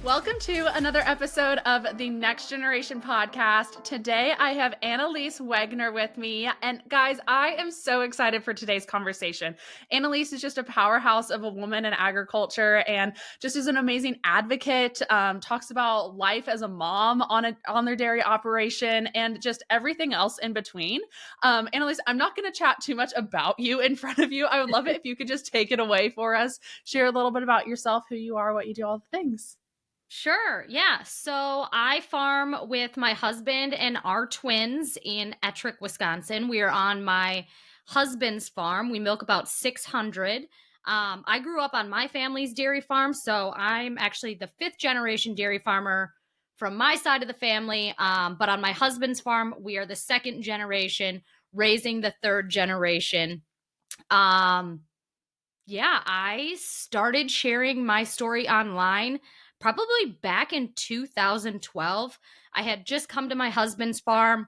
Welcome to another episode of the Next Generation podcast. Today I have Annalise Wegener with me. And guys, I am so excited for today's conversation. Annalise is just a powerhouse of a woman in agriculture and just is an amazing advocate, talks about life as a mom on their dairy operation and just everything else in between. Annalise, I'm not going to chat too much about you in front of you. I would love it if you could just take it away for us, share a little bit about yourself, who you are, what you do, all the things. Sure. Yeah. So I farm with my husband and our twins in Ettrick, Wisconsin. We are on my husband's farm. We milk about 600. I grew up on my family's dairy farm. So I'm actually the fifth generation dairy farmer from my side of the family. But on my husband's farm, we are the second generation raising the third generation. Um, yeah, I started sharing my story online probably back in 2012. I had just come to my husband's farm.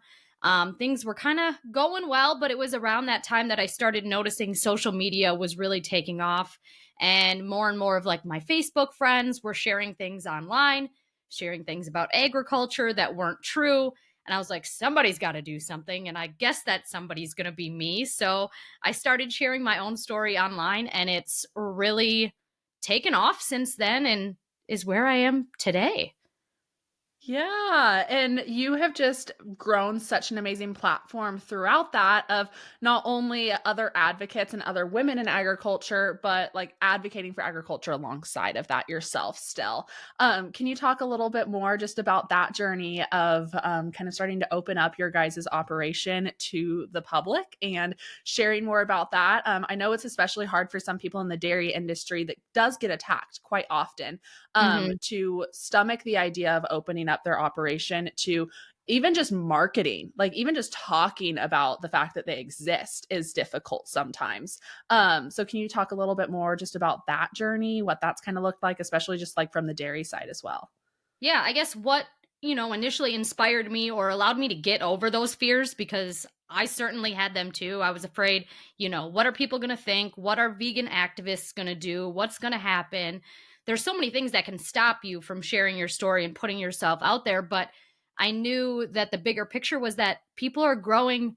Things were kind of going well, but it was around that time that I started noticing social media was really taking off. And more of like my Facebook friends were sharing things online, sharing things about agriculture that weren't true. And I was like, somebody's got to do something. And I guess that somebody's going to be me. So I started sharing my own story online, and it's really taken off since then and is where I am today. Yeah, and you have just grown such an amazing platform throughout that of not only other advocates and other women in agriculture, but like advocating for agriculture alongside of that yourself still. Can you talk a little bit more just about that journey of kind of starting to open up your guys' operation to the public and sharing more about that? I know it's especially hard for some people in the dairy industry that does get attacked quite often Hmm. to stomach the idea of opening up their operation to even just marketing, like even just talking about the fact that they exist is difficult sometimes. So can you talk a little bit more just about that journey, what that's kind of looked like, especially just like from the dairy side as well? Yeah, I guess what, initially inspired me or allowed me to get over those fears because I certainly had them too. I was afraid, what are people going to think? What are vegan activists going to do? What's going to happen? There's so many things that can stop you from sharing your story and putting yourself out there. But I knew that the bigger picture was that people are growing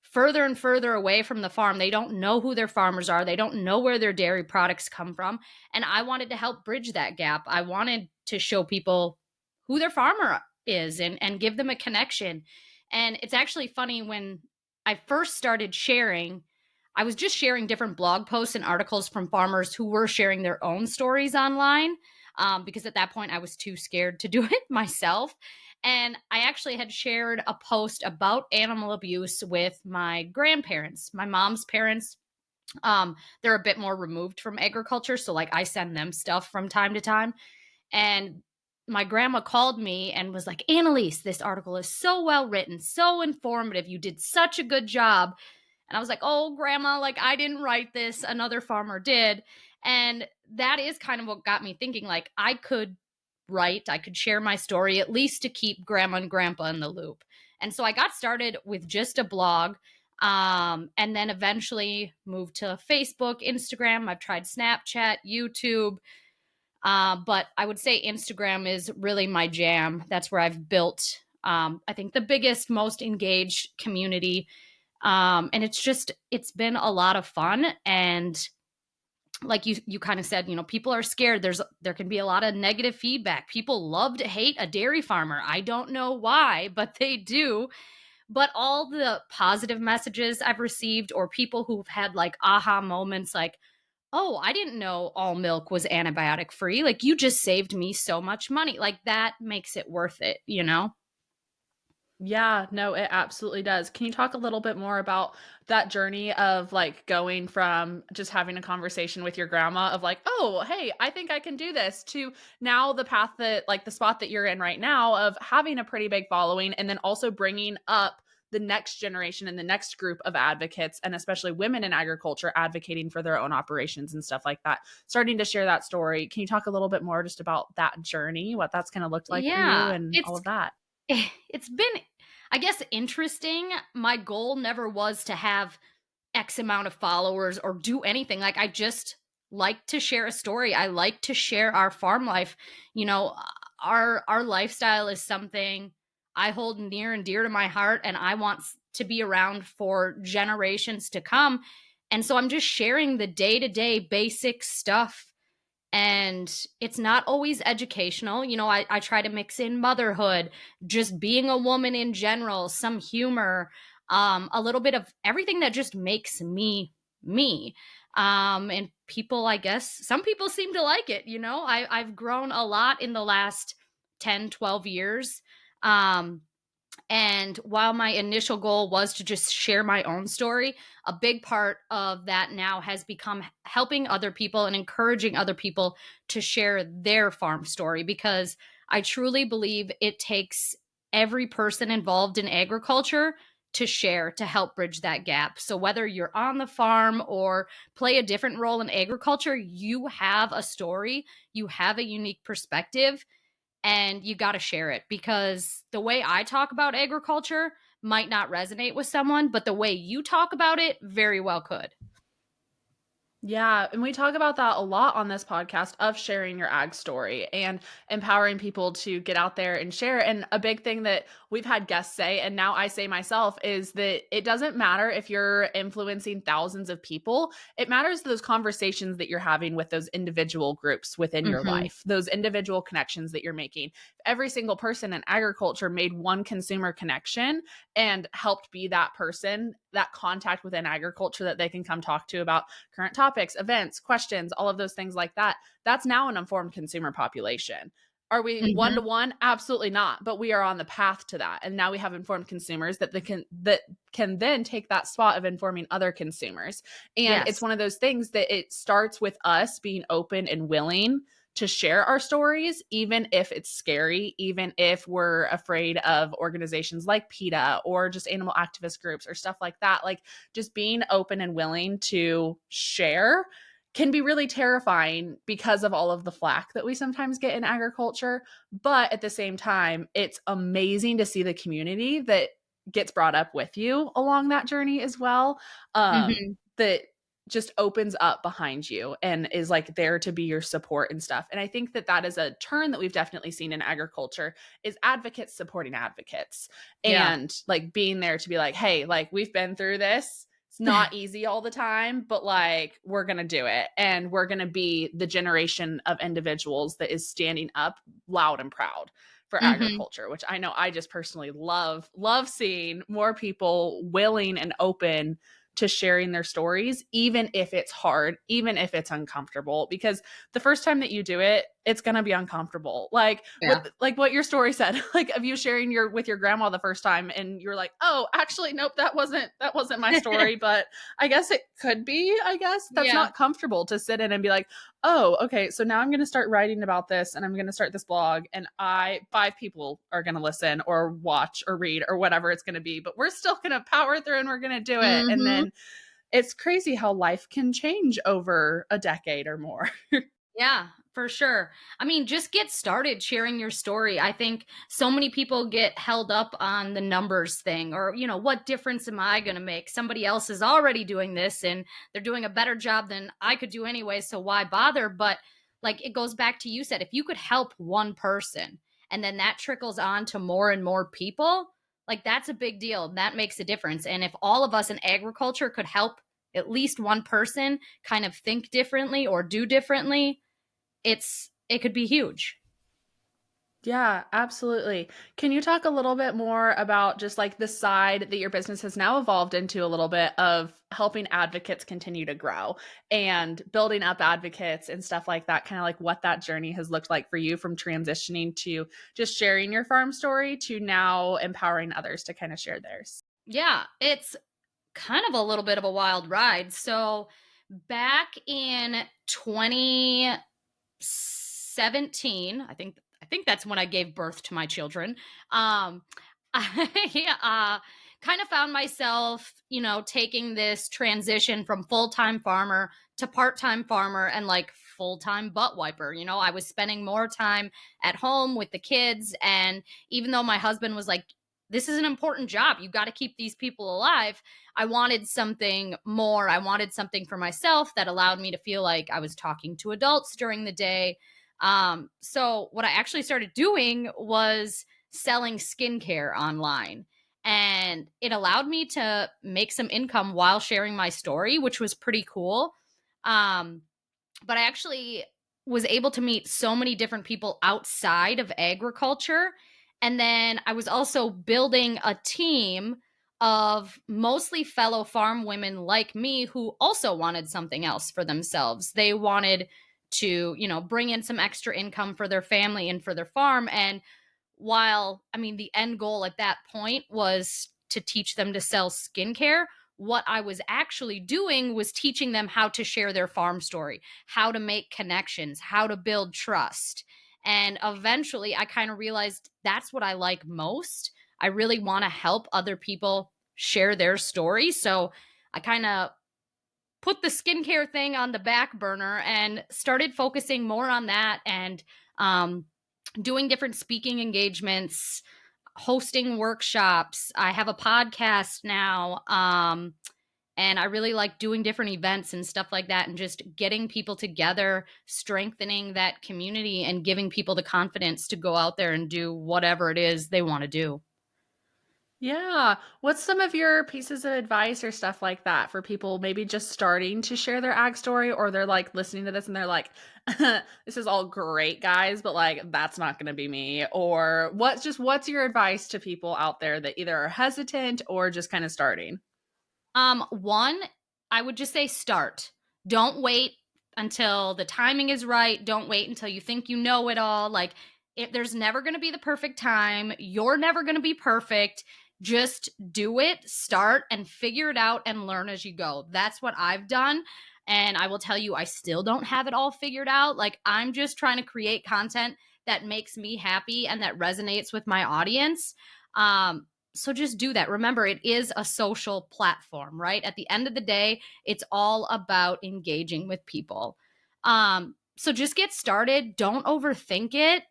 further and further away from the farm. They don't know who their farmers are, they don't know where their dairy products come from. And I wanted to help bridge that gap. I wanted to show people who their farmer is and give them a connection. And it's actually funny when I first started sharing, I was just sharing different blog posts and articles from farmers who were sharing their own stories online. Because at that point I was too scared to do it myself. And I actually had shared a post about animal abuse with my grandparents, my mom's parents. They're a bit more removed from agriculture. So, like, I send them stuff from time to time. And my grandma called me and was like, Annalise, this article is so well written, so informative. You did such a good job. And I was like, oh, grandma, like, I didn't write this. Another farmer did. And that is kind of what got me thinking, like, I could write, I could share my story, at least to keep grandma and grandpa in the loop. And so I got started with just a blog, and then eventually moved to Facebook, Instagram. I've tried Snapchat, YouTube, but I would say Instagram is really my jam. That's where I've built, I think, the biggest, most engaged community. And it's been a lot of fun. And like you kind of said, people are scared. There can be a lot of negative feedback. People love to hate a dairy farmer. I don't know why, but they do. But all the positive messages I've received, or people who've had like aha moments, like, oh, I didn't know all milk was antibiotic free. Like, you just saved me so much money. Like, that makes it worth it? Yeah, no, it absolutely does. Can you talk a little bit more about that journey of like going from just having a conversation with your grandma of like, oh, hey, I think I can do this to now the path that like the spot that you're in right now of having a pretty big following and then also bringing up the next generation and the next group of advocates and especially women in agriculture advocating for their own operations and stuff like that. Starting to share that story. Can you talk a little bit more just about that journey, what that's kind of looked like for you Yeah, and all of that? it's been, I guess, interesting. My goal never was to have X amount of followers or do anything. Like, I just like to share a story. I like to share our farm life. You know, our lifestyle is something I hold near and dear to my heart, and I want to be around for generations to come. And so I'm just sharing the day-to-day basic stuff, and it's not always educational. You know, I try to mix in motherhood, just being a woman in general, some humor, a little bit of everything that just makes me me. And people, I guess some people seem to like it. You know, I've grown a lot in the last 10, 12 years. um and while my initial goal was to just share my own story, a big part of that now has become helping other people and encouraging other people to share their farm story, because I truly believe it takes every person involved in agriculture to share, to help bridge that gap. So whether you're on the farm or play a different role in agriculture, you have a story, you have a unique perspective, and you got to share it, because the way I talk about agriculture might not resonate with someone, but the way you talk about it very well could. Yeah, and we talk about that a lot on this podcast of sharing your ag story and empowering people to get out there and share. And a big thing that we've had guests say, and now I say myself, is that it doesn't matter if you're influencing thousands of people. It matters those conversations that you're having with those individual groups within your Mhm. life, those individual connections that you're making. If every single person in agriculture made one consumer connection and helped be that person, that contact within agriculture that they can come talk to about current topics, events, questions, all of those things like that. That's now an informed consumer population. Are we one to Mhm. one? Absolutely not. But we are on the path to that. And now we have informed consumers that can then take that spot of informing other consumers. And it's Yes. one of those things that it starts with us being open and willing to share our stories, even if it's scary, even if we're afraid of organizations like PETA or just animal activist groups or stuff like that. Like, just being open and willing to share can be really terrifying because of all of the flack that we sometimes get in agriculture. But at the same time, it's amazing to see the community that gets brought up with you along that journey as well. Mhm. That just opens up behind you and is like there to be your support and stuff. And I think that that is a turn that we've definitely seen in agriculture, is advocates supporting advocates Yeah. and like being there to be like, hey, like we've been through this. It's not easy all the time, but like we're going to do it, and we're going to be the generation of individuals that is standing up loud and proud for Mhm. agriculture, which I know I just personally love seeing more people willing and open to sharing their stories, even if it's hard, even if it's uncomfortable, because the first time that you do it, it's going to be uncomfortable. Yeah. Like what your story said, like of you sharing your with your grandma the first time and you're like, "Oh, actually nope, that wasn't my story, but I guess it could be, I guess." That's Yeah. not comfortable to sit in and be like, "Oh, okay, so now I'm going to start writing about this and I'm going to start this blog and I five people are going to listen or watch or read or whatever it's going to be, but we're still going to power through and we're going to do it." And Mhm. then it's crazy how life can change over a decade or more. Yeah, for sure. I mean, just get started sharing your story. I think so many people get held up on the numbers thing, or, you know, what difference am I going to make? Somebody else is already doing this and they're doing a better job than I could do anyway. So why bother? But like it goes back to you said, if you could help one person and then that trickles on to more and more people, like that's a big deal. That makes a difference. And if all of us in agriculture could help at least one person kind of think differently or do differently, it could be huge. Yeah, absolutely. Can you talk a little bit more about just like the side that your business has now evolved into, a little bit of helping advocates continue to grow and building up advocates and stuff like that? Kind of like what that journey has looked like for you from transitioning to just sharing your farm story to now empowering others to kind of share theirs. Yeah, it's kind of a little bit of a wild ride. So back in 2017, I think that's when I gave birth to my children. I kind of found myself, you know, taking this transition from full-time farmer to part-time farmer and like full-time butt wiper. You know, I was spending more time at home with the kids, and even though my husband was like, this is an important job. You got to keep these people alive. I wanted something more. I wanted something for myself that allowed me to feel like I was talking to adults during the day. So what I actually started doing was selling skincare online. And it allowed me to make some income while sharing my story, which was pretty cool. Um, but I actually was able to meet so many different people outside of agriculture. And then I was also building a team of mostly fellow farm women like me who also wanted something else for themselves. They wanted to, bring in some extra income for their family and for their farm. And while, I mean, the end goal at that point was to teach them to sell skincare, what I was actually doing was teaching them how to share their farm story, how to make connections, how to build trust. And eventually I kind of realized that's what I like most. I really want to help other people share their story. So I kind of put the skincare thing on the back burner and started focusing more on that and um, doing different speaking engagements, hosting workshops. I have a podcast now. And I really like doing different events and stuff like that and just getting people together, strengthening that community and giving people the confidence to go out there and do whatever it is they want to do. Yeah. What's some of your pieces of advice or stuff like that for people maybe just starting to share their ag story, or they're like listening to this and they're like, this is all great, guys, but like that's not going to be me? Or what's your advice to people out there that either are hesitant or just kind of starting? One, I would just say start. Don't wait until the timing is right. Don't wait until you think you know it all. Like, if there's never going to be the perfect time, you're never going to be perfect. Just do it, start, and figure it out and learn as you go. That's what I've done. And I will tell you, I still don't have it all figured out. Like, I'm just trying to create content that makes me happy and that resonates with my audience. So just do that. Remember, it is a social platform, right? At the end of the day, it's all about engaging with people. So just get started. Don't overthink it.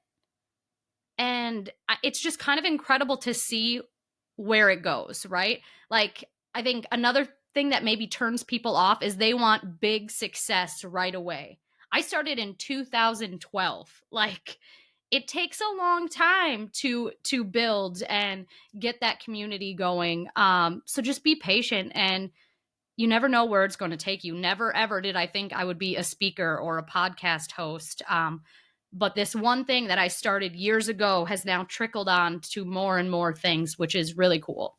And it's just kind of incredible to see where it goes, right? Like, I think another thing that maybe turns people off is they want big success right away. I started in 2012. Like, it takes a long time to build and get that community going. So just be patient, and you never know where it's going to take you. Never ever did I think I would be a speaker or a podcast host. But this one thing that I started years ago has now trickled on to more and more things, which is really cool.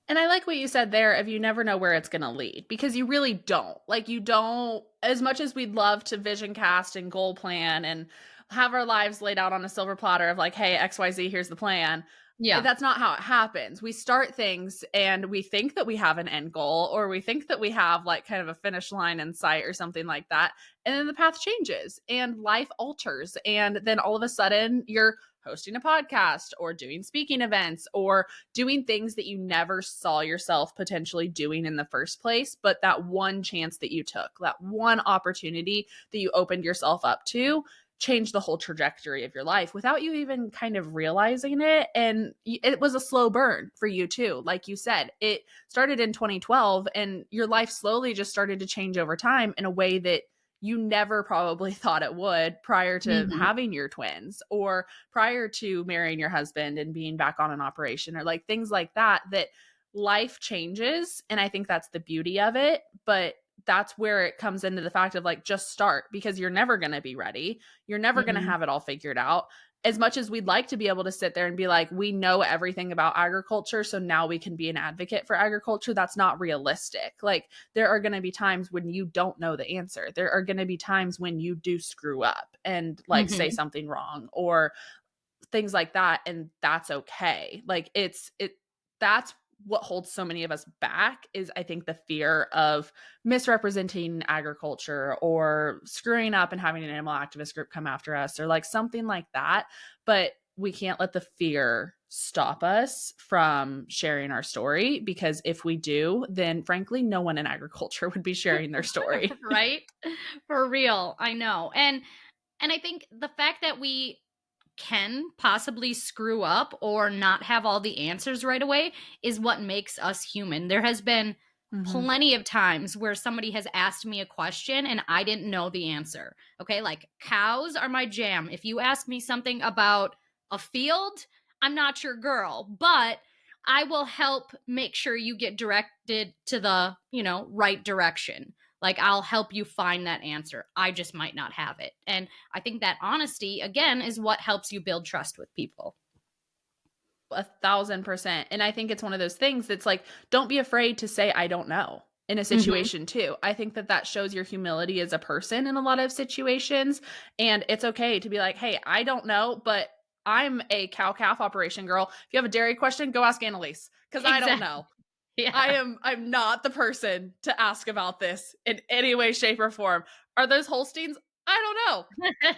And I like what you said there of you never know where it's going to lead, because you really don't. Like, you don't, as much as we'd love to vision cast and goal plan and have our lives laid out on a silver platter of like, hey, XYZ, here's the plan. Yeah. That's not how it happens. We start things and we think that we have an end goal, or we think that we have like kind of a finish line in sight or something like that. And then the path changes and life alters. And then all of a sudden you're hosting a podcast or doing speaking events or doing things that you never saw yourself potentially doing in the first place. But that one chance that you took, that one opportunity that you opened yourself up to, changed the whole trajectory of your life without you even kind of realizing it. And it was a slow burn for you too. Like you said, it started in 2012 and your life slowly just started to change over time in a way that you never probably thought it would prior to Hmm. having your twins or prior to marrying your husband and being back on an operation or like things like that, that life changes. And I think that's the beauty of it. But that's where it comes into the fact of like, just start, because you're never going to be ready. You're never going to Hmm. have it all figured out. As much as we'd like to be able to sit there and be like, we know everything about agriculture, so now we can be an advocate for agriculture, that's not realistic. Like, there are going to be times when you don't know the answer. There are going to be times when you do screw up and like say Hmm. something wrong or things like that, and that's okay. Like, that's what holds so many of us back, is I think the fear of misrepresenting agriculture or screwing up and having an animal activist group come after us or like something like that. But we can't let the fear stop us from sharing our story, because if we do, then frankly no one in agriculture would be sharing their story. Right? For real. I know. And I think the fact that we can possibly screw up or not have all the answers right away is what makes us human. There has been Mhm. plenty of times where somebody has asked me a question and I didn't know the answer. Okay, like cows are my jam. If you ask me something about a field, I'm not your girl, but I will help make sure you get directed to the, right direction. Like I'll help you find that answer. I just might not have it. And I think that honesty, again, is what helps you build trust with people. 1,000%. And I think it's one of those things that's like, don't be afraid to say, I don't know in a Hmm. situation too. I think that that shows your humility as a person in a lot of situations. And it's okay to be like, hey, I don't know, but I'm a cow calf operation girl. If you have a dairy question, go ask Annalise because I don't Exactly. know. Yeah. I'm not the person to ask about this in any way, shape, or form. Are those Holsteins? I don't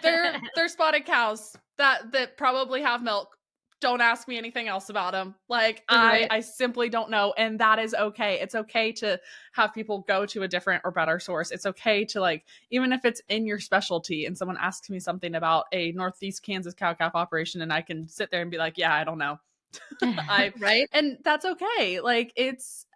know. They're spotted cows that probably have milk. Don't ask me anything else about them. Like Right. I simply don't know, and that is okay. It's okay to have people go to a different or better source. It's okay to like even if it's in your specialty and someone asks me something about a Northeast Kansas cow calf operation and I can sit there and be like, yeah, I don't know. I Right. and that's okay. Like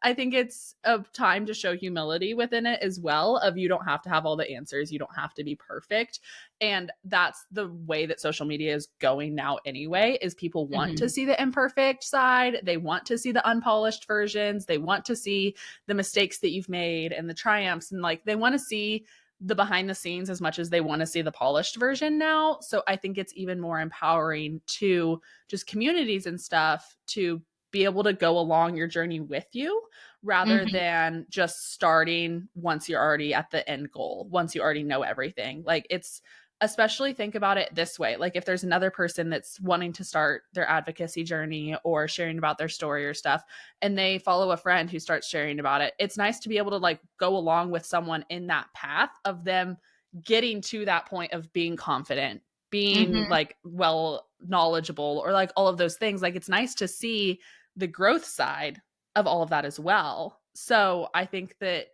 I think it's a time to show humility within it as well of you don't have to have all the answers. You don't have to be perfect. And that's the way that social media is going now anyway is people want to Hmm. see the imperfect side. They want to see the unpolished versions. They want to see the mistakes that you've made and the triumphs and like they want to see the behind the scenes as much as they want to see the polished version now. So I think it's even more empowering to just communities and stuff to be able to go along your journey with you rather Hmm. than just starting once you're already at the end goal, once you already know everything. Like it's especially think about it this way. Like if there's another person that's wanting to start their advocacy journey or sharing about their story or stuff and they follow a friend who starts sharing about it, it's nice to be able to like go along with someone in that path of them getting to that point of being confident, being Hmm. like well knowledgeable or like all of those things. Like it's nice to see the growth side of all of that as well. So I think that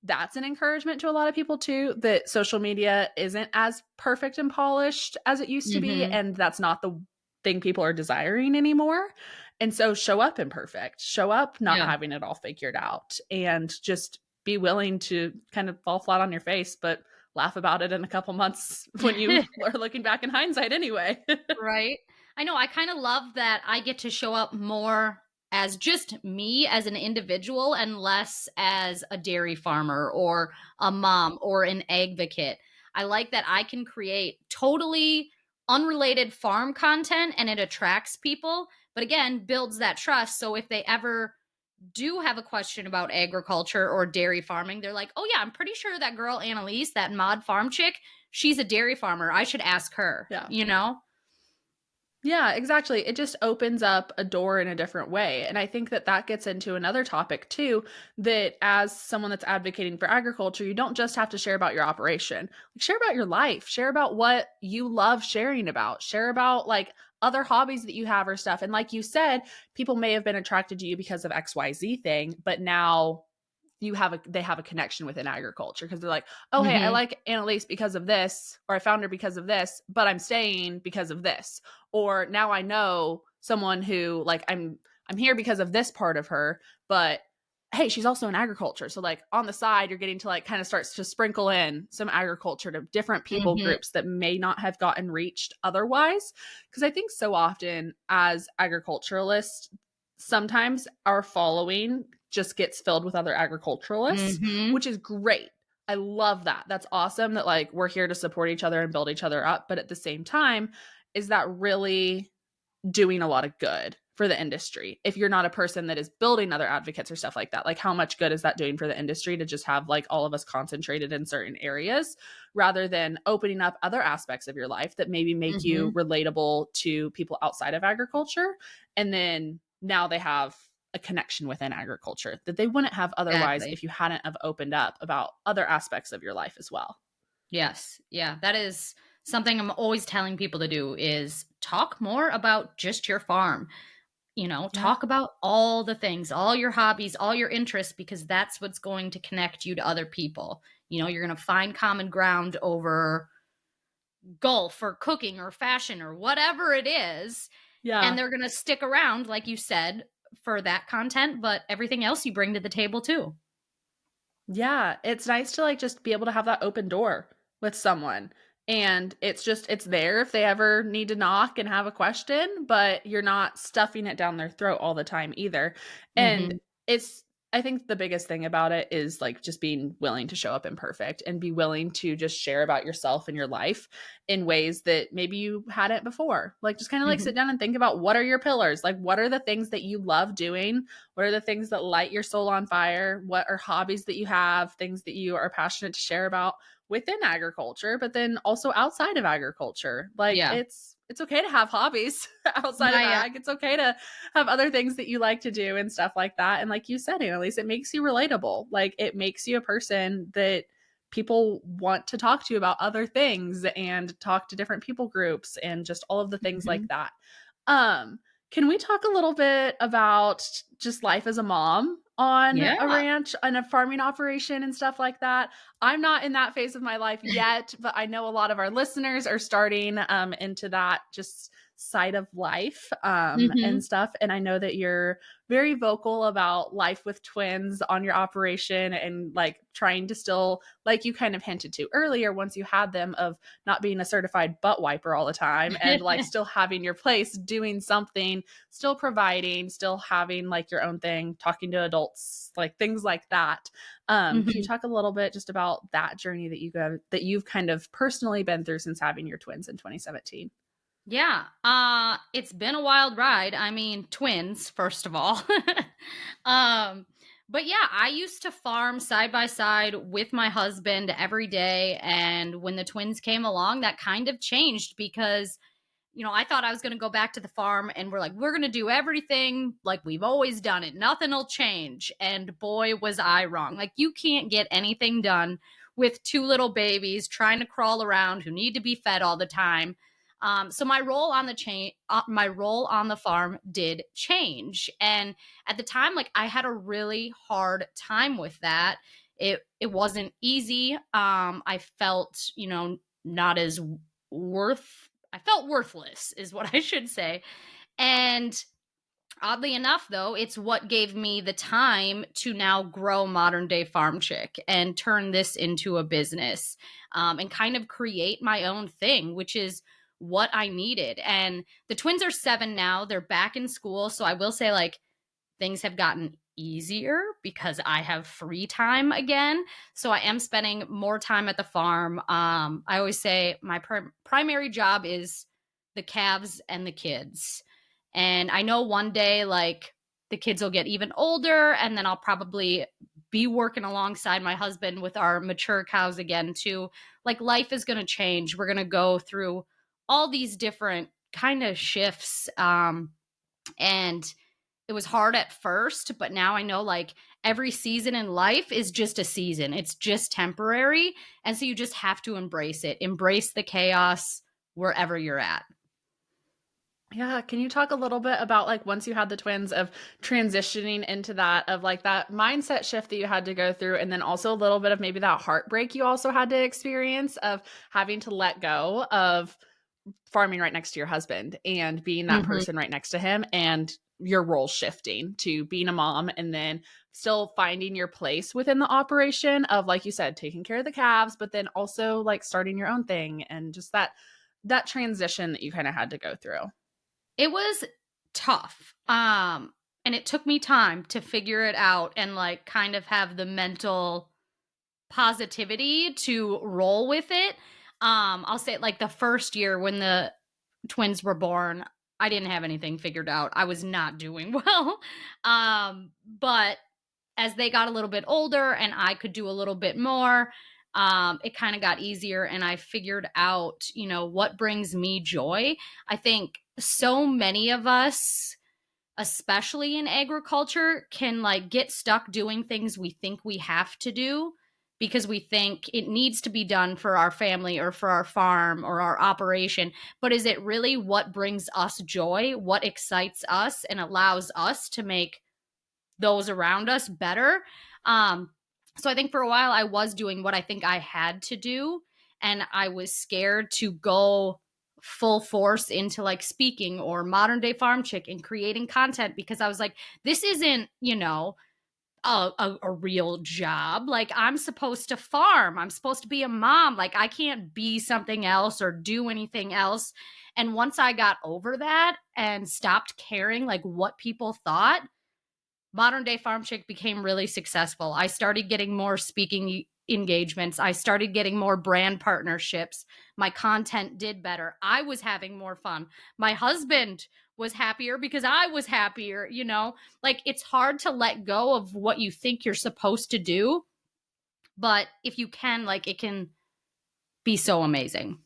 that's an encouragement to a lot of people too that social media isn't as perfect and polished as it used to be Hmm. and that's not the thing people are desiring anymore. And so show up imperfect, show up not Yeah. having it all figured out and just be willing to kind of fall flat on your face but laugh about it in a couple months when you are looking back in hindsight anyway. Right. I know. I kind of love that I get to show up more as just me as an individual and less as a dairy farmer or a mom or an advocate. I like that I can create totally unrelated farm content and it attracts people, but again, builds that trust. So if they ever do have a question about agriculture or dairy farming, they're like, oh, yeah, I'm pretty sure that girl, Annalise, that mod farm chick, she's a dairy farmer. I should ask her, Yeah. you know? Yeah, exactly. It just opens up a door in a different way. And I think that that gets into another topic too, that as someone that's advocating for agriculture, you don't just have to share about your operation. Like share about your life, share about what you love sharing about, share about like other hobbies that you have or stuff. And like you said, people may have been attracted to you because of XYZ thing, but now they have a connection within agriculture because they're like, oh hey, I Mhm. like Annalise because of this, or I found her because of this, but I'm staying because of this. Or now I know someone who like I'm here because of this part of her, but hey, she's also in agriculture. So like on the side, you're getting to like kind of starts to sprinkle in some agriculture to different people Mhm. groups that may not have gotten reached otherwise. Because I think so often as agriculturalists, sometimes our following just gets filled with other agriculturalists, Mhm. which is great. I love that. That's awesome that like we're here to support each other and build each other up. But at the same time, is that really doing a lot of good for the industry? If you're not a person that is building other advocates or stuff like that, like how much good is that doing for the industry to just have like all of us concentrated in certain areas rather than opening up other aspects of your life that maybe make you Mhm. relatable to people outside of agriculture? And then now they have a connection within agriculture that they wouldn't have otherwise Exactly. if you hadn't have opened up about other aspects of your life as well. Yes. Yeah, that is something I'm always telling people to do is talk more about just your farm. Yeah. Talk about all the things, all your hobbies, all your interests because that's what's going to connect you to other people. You're going to find common ground over golf or cooking or fashion or whatever it is, and Yeah. they're going to stick around like you said for that content, but everything else you bring to the table too. Yeah, it's nice to, like, just be able to have that open door with someone, and it's there if they ever need to knock and have a question, but you're not stuffing it down their throat all the time either, and Mhm. it's I think the biggest thing about it is, like, just being willing to show up imperfect and be willing to just share about yourself and your life in ways that maybe you hadn't before. Like, just kinda, like, sit Mhm. down and think about what are your pillars? Like, what are the things that you love doing? What are the things that light your soul on fire? What are hobbies that you have, things that you are passionate to share about within agriculture, but then also outside of agriculture? Like Yeah. it's okay to have hobbies outside of Yeah, yeah. ag. It's okay to have other things that you like to do and stuff like that. And like you said, Annalise, it makes you relatable. Like it makes you a person that people want to talk to you about other things and talk to different people groups and just all of the things like Mhm. that. Um, can we talk a little bit about just life as a mom on Yeah. a ranch and a farming operation and stuff like that? I'm not in that phase of my life yet, but I know a lot of our listeners are starting into that just side of life and Mhm. stuff. And I know that you're very vocal about life with twins on your operation and like trying to still, like you kind of hinted to earlier, once you had them, of not being a certified butt wiper all the time and like still having your place doing something, still providing, still having like your own thing, talking to adults, like things like that. Can you Mhm. talk a little bit just about that journey that you go that you've kind of personally been through since having your twins in 2017? Yeah. It's been a wild ride. I mean, twins, first of all. um, but yeah, I used to farm side by side with my husband every day, and when the twins came along, that kind of changed because I thought I was going to go back to the farm and we're going to do everything like we've always done it. Nothing will change. And boy, was I wrong. Like, you can't get anything done with two little babies trying to crawl around who need to be fed all the time. So my role on the farm did change, and at the time, like I had a really hard time with that. It wasn't easy. I felt, not as worth I felt worthless is what I should say. And oddly enough though, it's what gave me the time to now grow Modern Day Farm Chick and turn this into a business, and kind of create my own thing, which is what I needed. And the twins are 7 now. They're back in school, so I will say like things have gotten easier because I have free time again. So I am spending more time at the farm. I always say my primary job is the calves and the kids. And I know one day, like, the kids will get even older, and then I'll probably be working alongside my husband with our mature cows again, too. Like, life is going to change. We're going to go through all these different kind of shifts. And it was hard at first, but now I know like every season in life is just a season. It's just temporary. And so you just have to embrace it. Embrace the chaos wherever you're at. Yeah, can you talk a little bit about like once you had the twins of transitioning into that of like that mindset shift that you had to go through and then also a little bit of maybe that heartbreak you also had to experience of having to let go of farming right next to your husband and being that Mhm. person right next to him and your role shifting to being a mom and then still finding your place within the operation of like you said taking care of the calves but then also like starting your own thing and just that transition that you kind of had to go through. It was tough. And it took me time to figure it out and like kind of have the mental positivity to roll with it. I'll say like the first year when the twins were born, I didn't have anything figured out. I was not doing well. But as they got a little bit older and I could do a little bit more, it kind of got easier and I figured out, what brings me joy. I think so many of us, especially in agriculture, can like get stuck doing things we think we have to do because we think it needs to be done for our family or for our farm or our operation. But is it really what brings us joy, what excites us and allows us to make those around us better? Um, so I think for a while I was doing what I think I had to do. and I was scared to go full force into like speaking or modern day farm chick and creating content because I was like, this isn't, a real job. Like, I'm supposed to farm. I'm supposed to be a mom. Like, I can't be something else or do anything else. And once I got over that and stopped caring like what people thought, modern day farm chick became really successful. I started getting more speaking engagements. I started getting more brand partnerships. My content did better. I was having more fun. My husband was happier because I was happier. Like, it's hard to let go of what you think you're supposed to do, but if you can, like, it can be so amazing.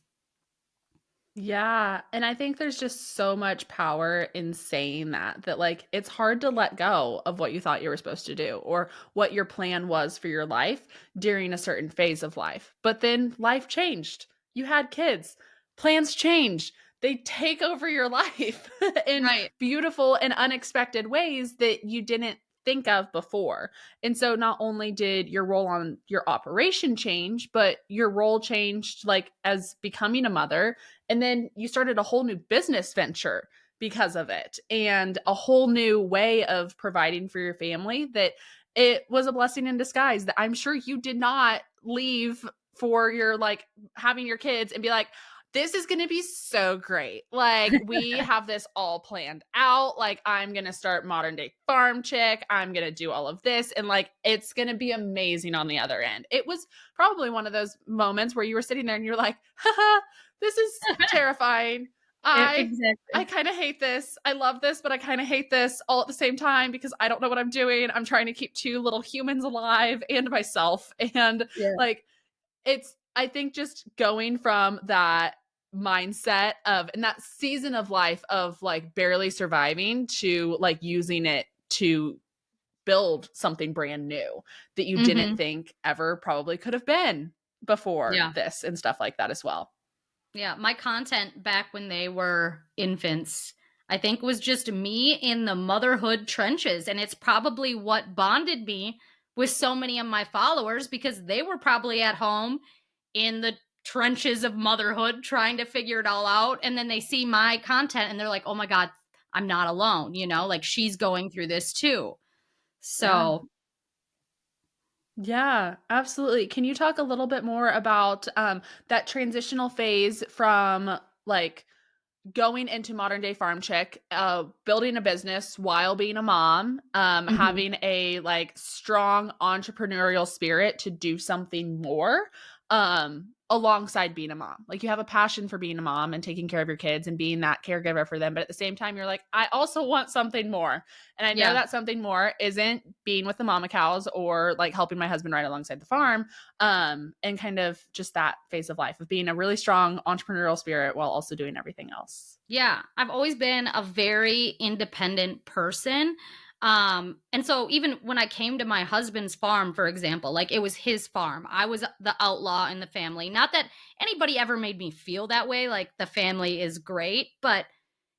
Yeah, and I think there's just so much power in saying that like it's hard to let go of what you thought you were supposed to do or what your plan was for your life during a certain phase of life. But then life changed. You had kids. Plans change. They take over your life in Right. beautiful and unexpected ways that you didn't think of before. And so not only did your role on your operation change, but your role changed like as becoming a mother, and then you started a whole new business venture because of it and a whole new way of providing for your family that it was a blessing in disguise that I'm sure you did not leave for your like having your kids and be like, this is going to be so great. Like, we have this all planned out. Like, I'm going to start modern day farm chick. I'm going to do all of this. And like, it's going to be amazing on the other end. It was probably one of those moments where you were sitting there and you're like, haha, this is terrifying. I Exactly. kind of hate this. I love this, but I kind of hate this all at the same time because I don't know what I'm doing. I'm trying to keep two little humans alive and myself. And Yeah. like, it's, I think just going from that mindset of, and that season of life of like barely surviving to like using it to build something brand new that you didn't Mhm. think ever probably could have been before Yeah. this and stuff like that as well. Yeah, my content back when they were infants, I think was just me in the motherhood trenches. And it's probably what bonded me with so many of my followers because they were probably at home in the trenches of motherhood trying to figure it all out. And then they see my content and they're like, oh my God, I'm not alone, like she's going through this too. Yeah. So, Yeah, absolutely. Can you talk a little bit more about that transitional phase from like going into modern day farm chick, building a business while being a mom, mhm. having a like strong entrepreneurial spirit to do something more, alongside being a mom. Like you have a passion for being a mom and taking care of your kids and being that caregiver for them, but at the same time, you're like, I also want something more. And I know Yeah. that something more isn't being with the mama cows or like helping my husband right alongside the farm, and kind of just that phase of life of being a really strong entrepreneurial spirit while also doing everything else. Yeah, I've always been a very independent person. And so even when I came to my husband's farm, for example, like it was his farm. I was the outlaw in the family. Not that anybody ever made me feel that way, like the family is great, but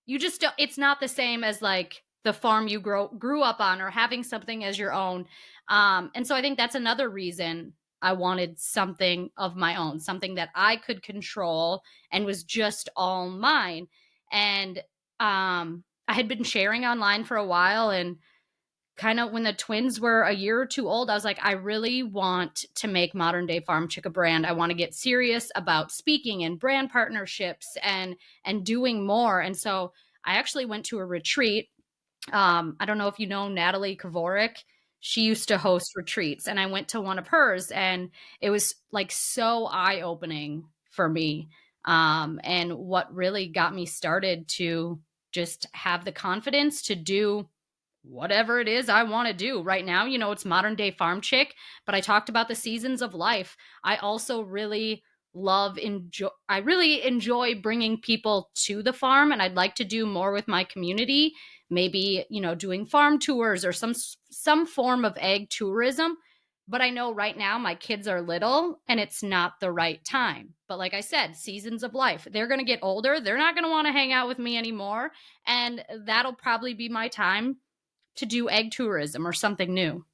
you just don't, it's not the same as like the farm you grew up on or having something as your own. And so I think that's another reason I wanted something of my own, something that I could control and was just all mine. And I had been sharing online for a while, and kind of when the twins were a year or two old, I was like, I really want to make Modern Day Farm Chick a brand. I want to get serious about speaking and brand partnerships and doing more. And so I actually went to a retreat. I don't know if you know Natalie Kavorik. She used to host retreats, and I went to one of hers, and it was like so eye opening for me. And what really got me started to just have the confidence to do whatever it is I want to do. Right now, it's modern day farm chick, but I talked about the seasons of life. I also really I really enjoy bringing people to the farm, and I'd like to do more with my community, maybe, doing farm tours or some form of ag tourism. But I know right now my kids are little and it's not the right time. But like I said, seasons of life. They're going to get older. They're not going to want to hang out with me anymore, and that'll probably be my time to do egg tourism or something new.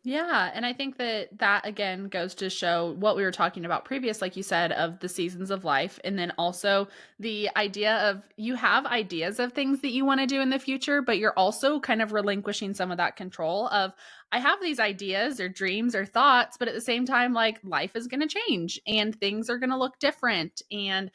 Yeah, and I think that that again goes to show what we were talking about previous, like you said, of the seasons of life. And then also the idea of you have ideas of things that you want to do in the future, but you're also kind of relinquishing some of that control of, I have these ideas or dreams or thoughts, but at the same time, like life is going to change and things are going to look different. And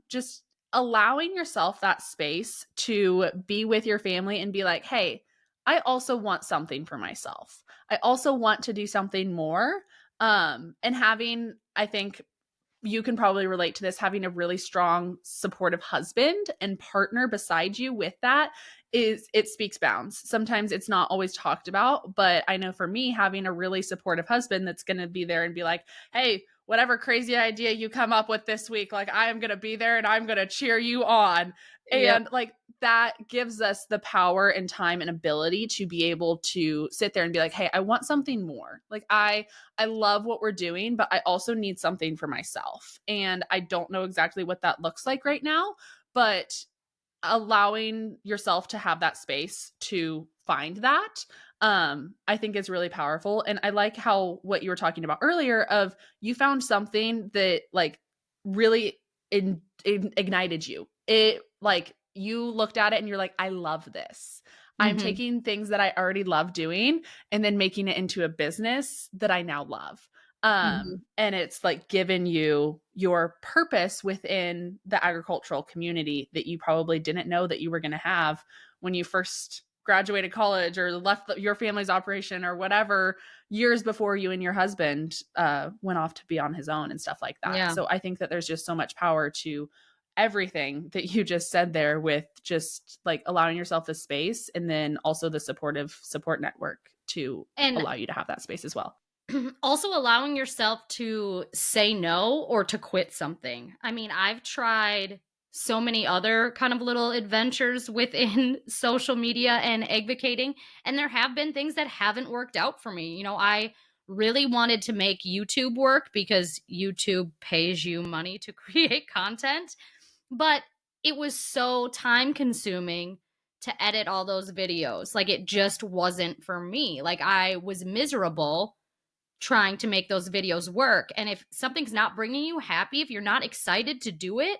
just allowing yourself that space to be with your family and be like, hey, I also want something for myself. I also want to do something more. And having, I think you can probably relate to this, having a really strong, supportive husband and partner beside you with that is it speaks bounds. Sometimes it's not always talked about, but I know for me, having a really supportive husband that's going to be there and be like, hey, whatever crazy idea you come up with this week, like I am going to be there and I'm going to cheer you on. Yep. And like that gives us the power and time and ability to be able to sit there and be like, hey, I want something more. Like I love what we're doing, but I also need something for myself. And I don't know exactly what that looks like right now, but allowing yourself to have that space to find that I think is really powerful. And I like how what you were talking about earlier of you found something that like really ignited you. It like you looked at it and you're like, I love this. I'm Mhm. taking things that I already love doing and then making it into a business that I now love. Mhm. And it's like given you your purpose within the agricultural community that you probably didn't know that you were going to have when you first graduated college or left your family's operation or whatever years before you and your husband went off to be on his own and stuff like that. Yeah. So I think that there's just so much power to everything that you just said there with just like allowing yourself the space and then also the supportive support network to And allow you to have that space as well. also allowing yourself to say no or to quit something. I mean, I've tried so many other kind of little adventures within social media and advocating, and there have been things that haven't worked out for me. I really wanted to make YouTube work because YouTube pays you money to create content, but it was so time consuming to edit all those videos. Like it just wasn't for me. Like I was miserable trying to make those videos work. And if something's not bringing you happy, if you're not excited to do it,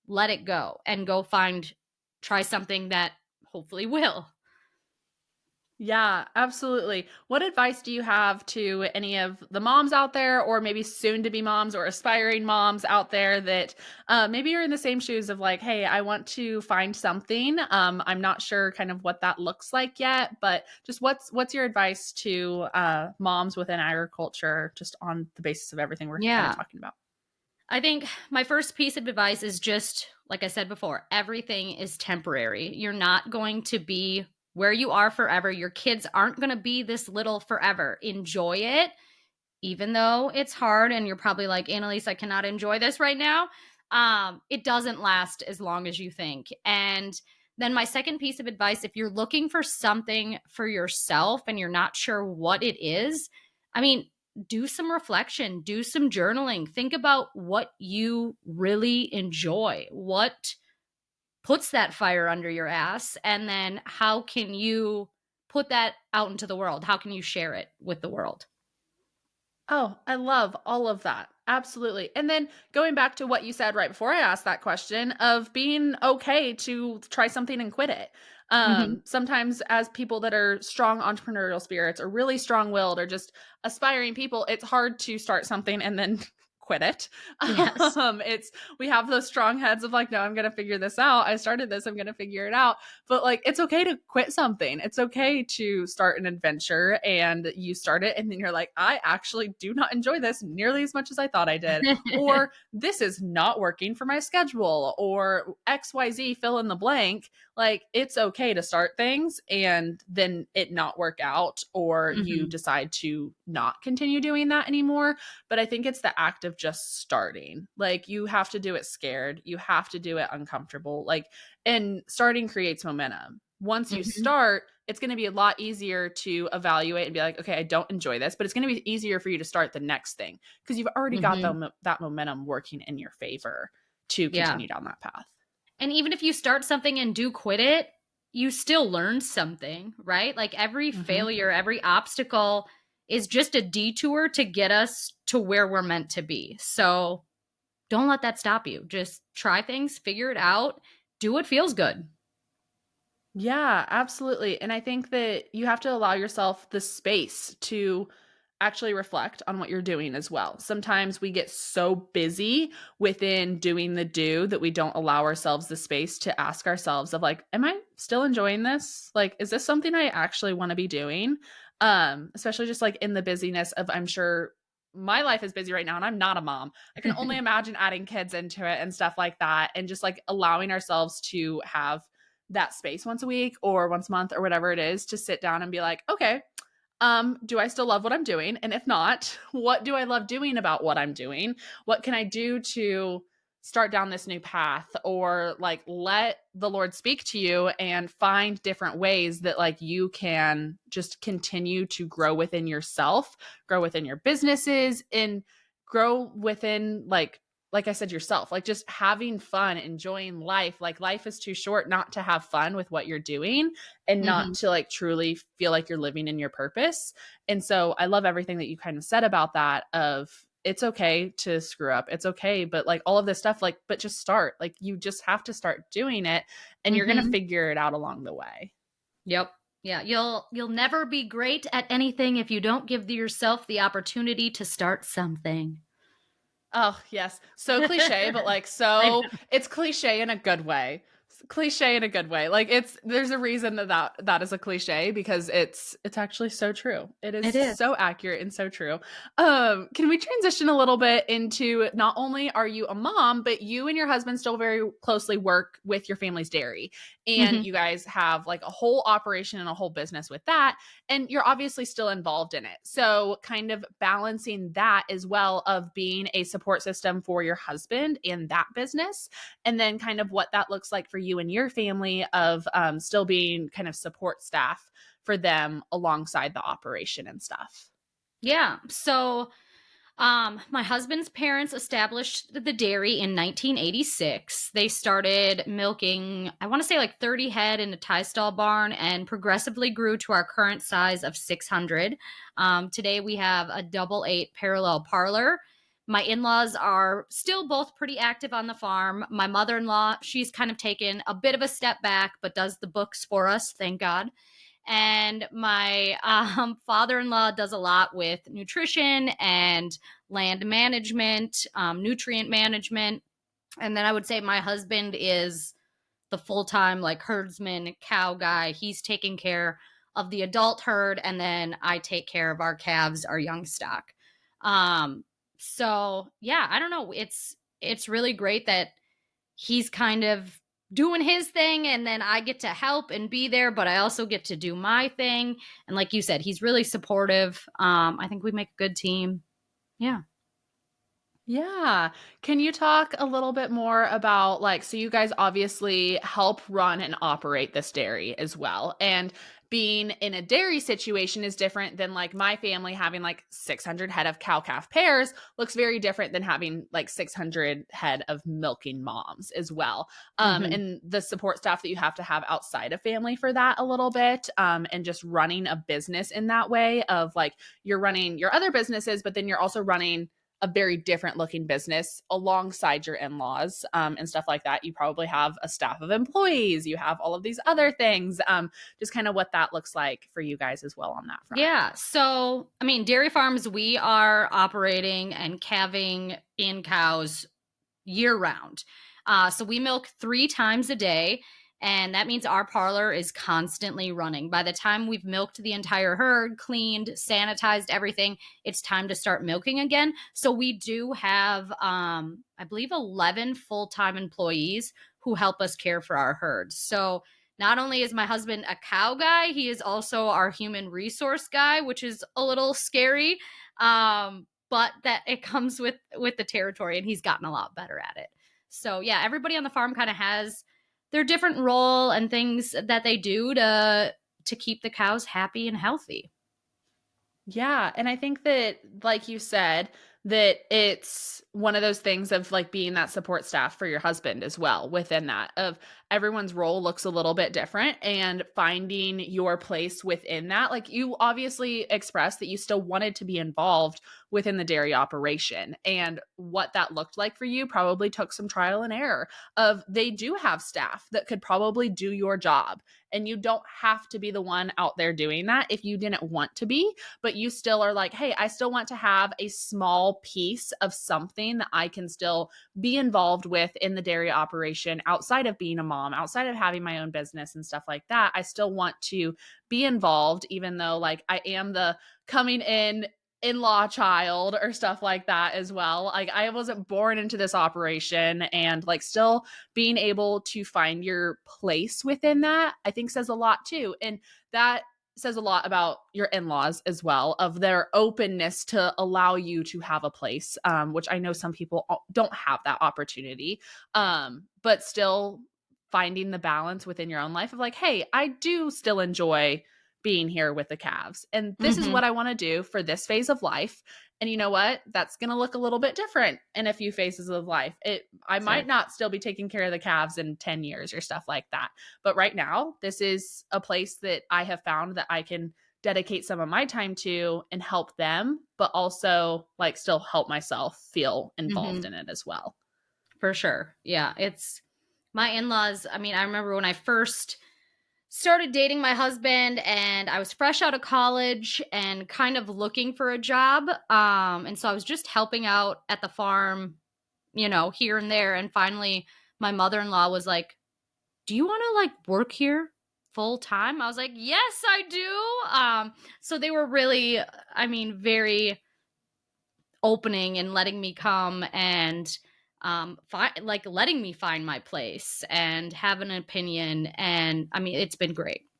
let it go and go try something that hopefully will. Yeah, absolutely. What advice do you have to any of the moms out there, or maybe soon to be moms or aspiring moms out there that maybe you're in the same shoes of like, hey, I want to find something. I'm not sure kind of what that looks like yet, but just what's your advice to moms within agriculture, just on the basis of everything we're kind of Yeah. talking about? I think my first piece of advice is just like I said before, everything is temporary. You're not going to be where you are forever. Your kids aren't going to be this little forever. Enjoy it, even though it's hard and you're probably like, Annalise, I cannot enjoy this right now. It doesn't last as long as you think. And then my second piece of advice, if you're looking for something for yourself and you're not sure what it is, I mean, do some reflection, do some journaling, think about what you really enjoy, what puts that fire under your ass, and then how can you put that out into the world? How can you share it with the world? Oh, I love all of that. Absolutely. And then going back to what you said right before I asked that question of being okay to try something and quit it. Mhm. Sometimes as people that are strong entrepreneurial spirits or really strong-willed or just aspiring people, it's hard to start something and then quit it. Yes. It's we have those strong heads of like, no, I'm gonna figure this out. I started this, I'm gonna figure it out. But like it's okay to quit something. It's okay to start an adventure and you start it and then you're like, I actually do not enjoy this nearly as much as I thought I did. Or this is not working for my schedule or XYZ fill in the blank. Like it's okay to start things and then it not work out or you Mhm. decide to not continue doing that anymore. But I think it's the act of just starting. Like you have to do it scared. You have to do it uncomfortable. Like and starting creates momentum. Once you Mhm. start, it's going to be a lot easier to evaluate and be like, okay, I don't enjoy this, but it's going to be easier for you to start the next thing because you've already got Mhm. that momentum working in your favor to Yeah. continue down that path. And even if you start something and do quit it, you still learn something, right? Like every Hmm. failure, every obstacle is just a detour to get us to where we're meant to be. So don't let that stop you. Just try things, figure it out, do what feels good. Yeah, absolutely. And I think that you have to allow yourself the space to actually reflect on what you're doing as well. Sometimes we get so busy within doing the do that we don't allow ourselves the space to ask ourselves of like, am I still enjoying this? Like, is this something I actually want to be doing? Especially just like in the busyness of I'm sure my life is busy right now and I'm not a mom. I can only imagine adding kids into it and stuff like that and just like allowing ourselves to have that space once a week or once a month or whatever it is to sit down and be like, okay, do I still love what I'm doing? And if not, what do I love doing about what I'm doing? What can I do to start down this new path or like let the Lord speak to you and find different ways that like you can just continue to grow within yourself, grow within your businesses and grow within like I said yourself, like just having fun, enjoying life. Like life is too short not to have fun with what you're doing and not Mhm. to like truly feel like you're living in your purpose. And so I love everything that you kind of said about that of it's okay to screw up. It's okay, but like all of this stuff like but just start. Like you just have to start doing it and you're going to Mhm. figure it out along the way. Yep. Yeah, you'll never be great at anything if you don't give yourself the opportunity to start something. Oh, yes. So cliche, but like I so know. it's cliche in a good way. Cliche in a good way. Like it's there's a reason that is a cliche because it's actually so true. It is It is. so accurate and so true. Can we transition a little bit into not only are you a mom, but you and your husband still very closely work with your family's dairy and Mhm. you guys have like a whole operation and a whole business with that and you're obviously still involved in it. So, kind of balancing that as well of being a support system for your husband in that business, and then kind of what that looks like for you and your family of still being kind of support staff for them alongside the operation and stuff. Yeah. So, my husband's parents established the dairy in 1986. They started milking, I want to say like 30 head in a tie stall barn and progressively grew to our current size of 600. Today we have a double eight parallel parlor. My in laws are still both pretty active on the farm. My mother in law, she's kind of taken a bit of a step back, but does the books for us, thank God. And my father-in-law does a lot with nutrition and land management, nutrient management. And then I would say my husband is the full-time like herdsman cow guy. He's taking care of the adult herd, and then I take care of our calves, our young stock. um so yeah, I don't know, it's really great that he's kind of doing his thing and then I get to help and be there, but I also get to do my thing. And like you said, he's really supportive. I think we make a good team. Yeah. Yeah. Can you talk a little bit more about like, so you guys obviously help run and operate this dairy as well. And being in a dairy situation is different than like my family having like 600 head of cow calf pairs looks very different than having like 600 head of milking moms as well. Hmm. And the support staff that you have to have outside of family for that a little bit. And just running a business in that way of like you're running your other businesses, but then you're also running a very different looking business alongside your in-laws and stuff like that. You probably have a staff of employees, you have all of these other things, just kind of what that looks like for you guys as well on that front. Yeah. So, I mean, dairy farms, we are operating and calving in cows year round. So we milk 3 times a day, and that means our parlor is constantly running. By the time we've milked the entire herd, cleaned, sanitized everything, it's time to start milking again. So we do have, I believe, 11 full time employees who help us care for our herds. So not only is my husband a cow guy, he is also our human resource guy, which is a little scary. But that it comes with the territory, and he's gotten a lot better at it. So yeah, everybody on the farm kind of has their different role and things that they do to keep the cows happy and healthy. Yeah, and I think that like you said, that it's one of those things of like being that support staff for your husband as well within that of everyone's role looks a little bit different and finding your place within that. Like you obviously expressed that you still wanted to be involved within the dairy operation, and what that looked like for you probably took some trial and error of they do have staff that could probably do your job, and you don't have to be the one out there doing that if you didn't want to be, but you still are like, hey, I still want to have a small piece of something that I can still be involved with in the dairy operation outside of being a mom, outside of having my own business and stuff like that. I still want to be involved, even though like I am the coming in-law child or stuff like that as well. Like I wasn't born into this operation, and like still being able to find your place within that, I think says a lot too. And that says a lot about your in-laws as well, of their openness to allow you to have a place, which I know some people don't have that opportunity, but still finding the balance within your own life of like, hey, I do still enjoy being here with the calves, and this is Mhm. what I want to do for this phase of life. And you know what, that's going to look a little bit different in a few phases of life. I might Exactly. not still be taking care of the calves in 10 years or stuff like that, but right now, this is a place that I have found that I can dedicate some of my time to and help them, but also like still help myself feel involved Mhm. in it as well. For sure. Yeah, it's my in-laws. I mean, I remember when I first started dating my husband and I was fresh out of college and kind of looking for a job. And so I was just helping out at the farm, here and there. And finally my mother-in-law was like, "Do you want to like work here full time?" I was like, "Yes, I do." So they were really, I mean, very opening and letting me come and like letting me find my place and have an opinion. And I mean, it's been great.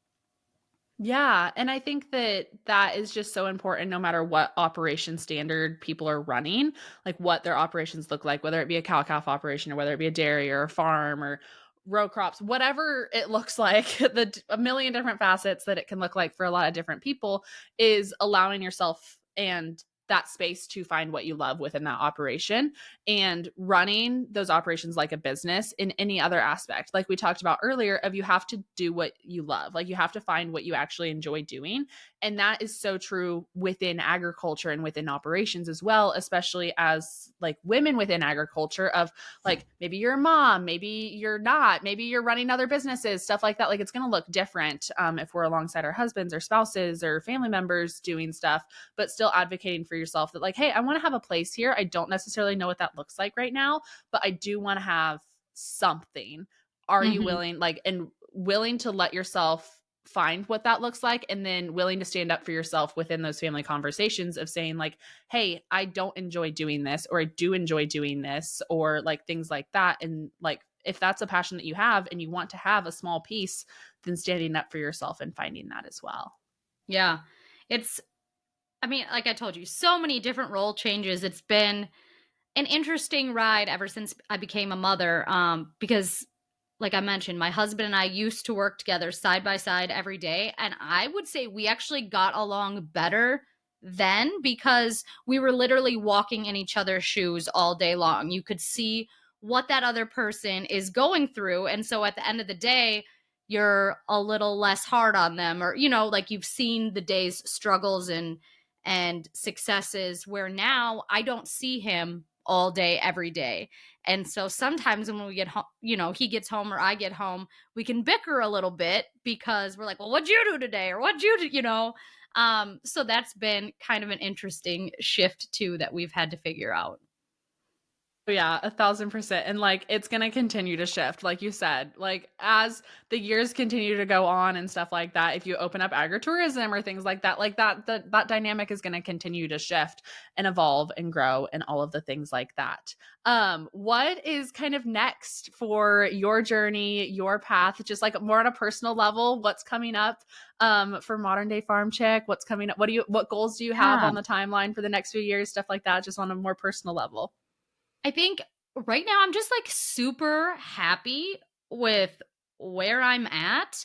Yeah, and I think that that is just so important no matter what operation standard people are running, like what their operations look like, whether it be a cow calf operation or whether it be a dairy or a farm or row crops, whatever it looks like, a million different facets that it can look like for a lot of different people, is allowing yourself and that space to find what you love within that operation and running those operations like a business in any other aspect. Like we talked about earlier, of you have to do what you love. Like you have to find what you actually enjoy doing. And that is so true within agriculture and within operations as well, especially as like women within agriculture, of like maybe you're a mom, maybe you're not, maybe you're running other businesses, stuff like that. Like it's going to look different if we're alongside our husbands or spouses or family members doing stuff, but still advocating for yourself that like, hey, I want to have a place here. I don't necessarily know what that looks like right now, but I do want to have something. Are you Hmm. willing, like, and willing to let yourself find what that looks like, and then willing to stand up for yourself within those family conversations of saying like, hey, I don't enjoy doing this, or I do enjoy doing this, or like things like that. And like if that's a passion that you have and you want to have a small piece, then standing up for yourself and finding that as well. Yeah. It's, I mean, like I told you, so many different role changes. It's been an interesting ride ever since I became a mother. Because like I mentioned, my husband and I used to work together side by side every day. And I would say we actually got along better then because we were literally walking in each other's shoes all day long. You could see what that other person is going through. And so at the end of the day, you're a little less hard on them, or like you've seen the day's struggles and successes, where now I don't see him all day every day. And so sometimes when we get home, he gets home or I get home, we can bicker a little bit because we're like, well, what'd you do today? Or what'd you do? So that's been kind of an interesting shift too that we've had to figure out. Yeah, 1,000%. And like it's gonna continue to shift, like you said. Like as the years continue to go on and stuff like that, if you open up agritourism or things like that dynamic is gonna continue to shift and evolve and grow and all of the things like that. What is kind of next for your journey, your path, just like more on a personal level? What's coming up for modern day farm chick? What's coming up? What goals do you have Yeah. on the timeline for the next few years? Stuff like that, just on a more personal level. I think right now I'm just like super happy with where I'm at.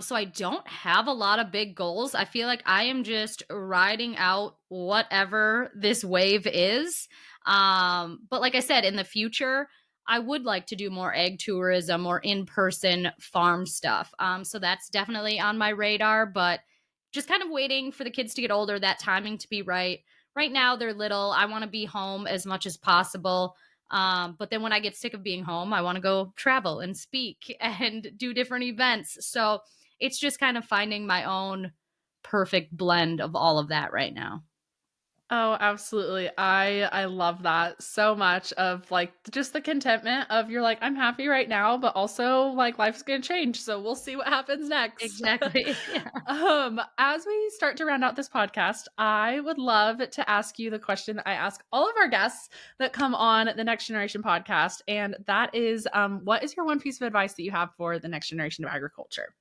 So I don't have a lot of big goals. I feel like I am just riding out whatever this wave is. But like I said, in the future, I would like to do more egg tourism or in person farm stuff. So that's definitely on my radar, but just kind of waiting for the kids to get older, that timing to be right. Right now, they're little. I want to be home as much as possible. But then when I get sick of being home, I want to go travel and speak and do different events. So it's just kind of finding my own perfect blend of all of that right now. Oh, absolutely. I love that so much of like just the contentment of you're like, I'm happy right now, but also like life's gonna change. So we'll see what happens next. Exactly. Yeah. As we start to round out this podcast, I would love to ask you the question that I ask all of our guests that come on the Next Generation podcast. And that is what is your one piece of advice that you have for the next generation of agriculture?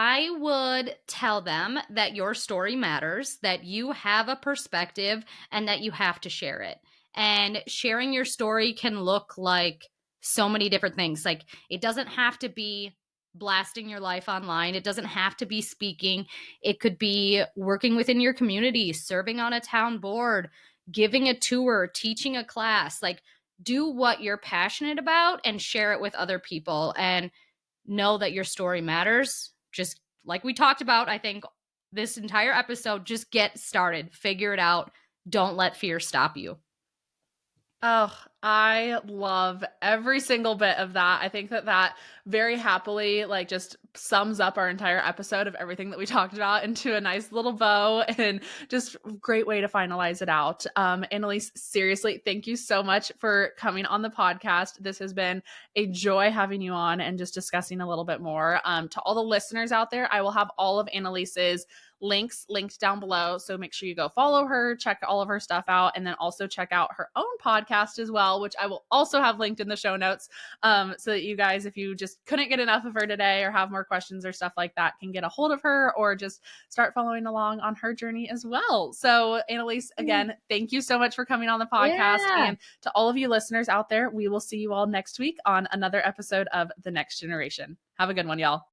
I would tell them that your story matters, that you have a perspective, and that you have to share it. And sharing your story can look like so many different things. Like, it doesn't have to be blasting your life online, it doesn't have to be speaking. It could be working within your community, serving on a town board, giving a tour, teaching a class. Like, do what you're passionate about and share it with other people. And know that your story matters. Just like we talked about, I think this entire episode, just get started, figure it out. Don't let fear stop you. Oh, I love every single bit of that. I think that that very happily like just sums up our entire episode of everything that we talked about into a nice little bow and just great way to finalize it out. Annalise, seriously, thank you so much for coming on the podcast. This has been a joy having you on and just discussing a little bit more. To all the listeners out there, I will have all of Annalise's links linked down below. So make sure you go follow her, check all of her stuff out, and then also check out her own podcast as well, which I will also have linked in the show notes. So that you guys, if you just couldn't get enough of her today or have more questions or stuff like that, can get a hold of her or just start following along on her journey as well. So, Annalise, again, thank you so much for coming on the podcast. Yeah. And to all of you listeners out there, we will see you all next week on another episode of The Next Generation. Have a good one, y'all.